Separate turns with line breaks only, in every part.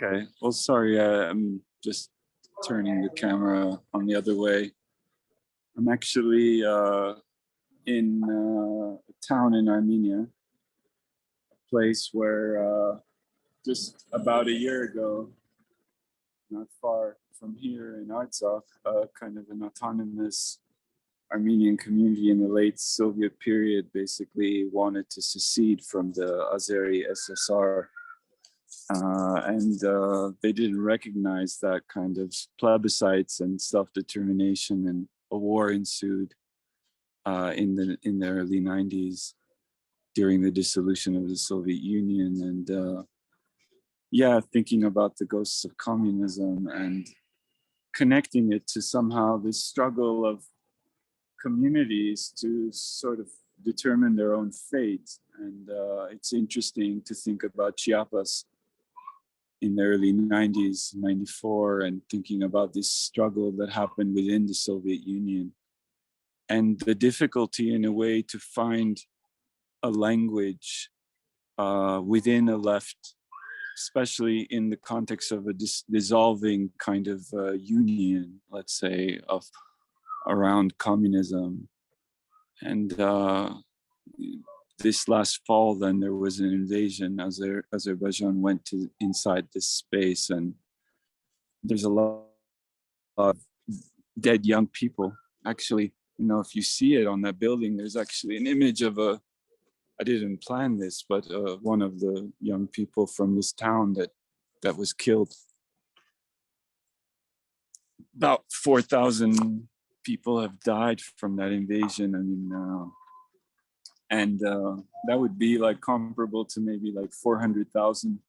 Okay. Well, sorry, I'm just turning the camera on the other way. I'm actually in a town in Armenia, a place where just about a year ago, not far from here in Artsakh, kind of an autonomous Armenian community in the late Soviet period basically wanted to secede from the Azeri SSR. And they didn't recognize that kind of plebiscites and self-determination, and a war ensued in the early 90s during the dissolution of the Soviet Union. And yeah, thinking about the ghosts of communism and connecting it to somehow this struggle of communities to sort of determine their own fate. And it's interesting to think about Chiapas in the early 90s, 94, and thinking about this struggle that happened within the Soviet Union and the difficulty in a way to find a language within a left, especially in the context of a dissolving kind of union, let's say, of around communism. And this last fall, then there was an invasion. Azerbaijan went to inside this space, and there's a lot of dead young people. Actually, you know, if you see it on that building, there's actually an image of I didn't plan this, but one of the young people from this town that was killed. About 4,000 people have died from that invasion. I mean, and that would be like comparable to maybe like 400,000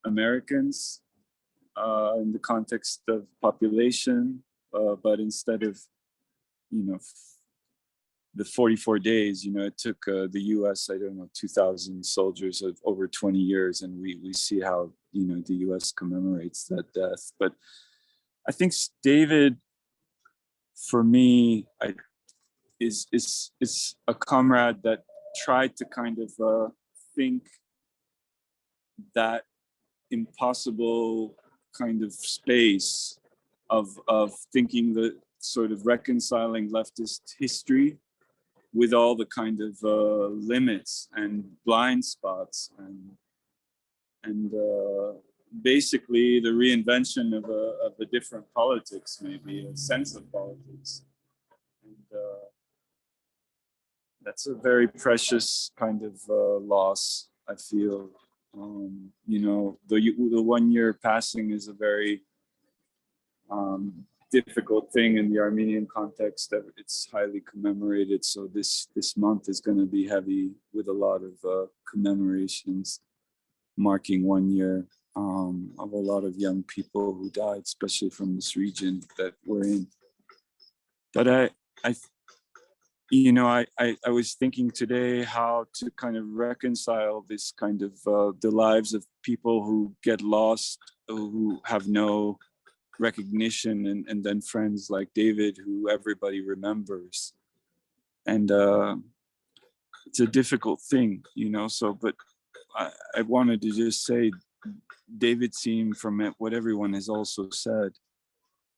Americans in the context of population. But instead of, you know, the 44 days, you know, it took the US, I don't know, 2,000 soldiers of over 20 years. And we see how, you know, the US commemorates that death. But I think David, for me, is a comrade that tried to kind of think that impossible kind of space of thinking the sort of reconciling leftist history with all the kind of limits and blind spots and basically the reinvention of a different politics, maybe a sense of politics. And that's a very precious kind of loss, I feel. You know, the 1 year passing is a very difficult thing in the Armenian context. That it's highly commemorated. So this month is going to be heavy with a lot of commemorations marking 1 year of a lot of young people who died, especially from this region that we're in. But I you know, I was thinking today how to kind of reconcile this kind of the lives of people who get lost, who have no recognition, and then friends like David who everybody remembers. And it's a difficult thing, you know. So, but I wanted to just say, David seemed, from it, what everyone has also said,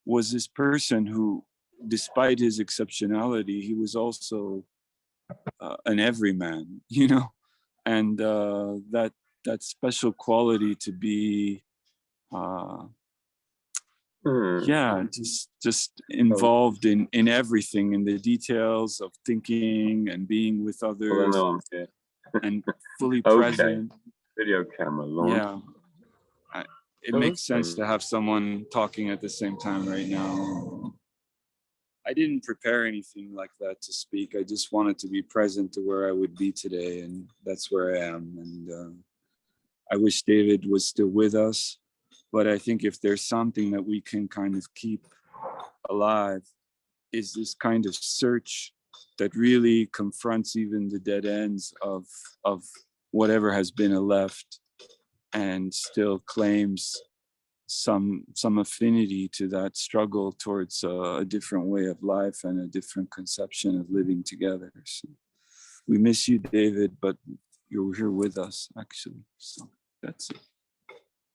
was this person who, despite his exceptionality, he was also an everyman, you know, and that special quality to be, yeah, just involved in everything, in the details of thinking and being with others, and fully present.
Video camera, Lauren.
Yeah. It makes sense to have someone talking at the same time right now. I didn't prepare anything like that to speak. I just wanted to be present to where I would be today, and that's where I am. And I wish David was still with us, but I think if there's something that we can kind of keep alive, is this kind of search that really confronts even the dead ends of whatever has been a left, and still claims some affinity to that struggle towards a different way of life and a different conception of living together. So we miss you, David, but you're here with us, actually. So that's it.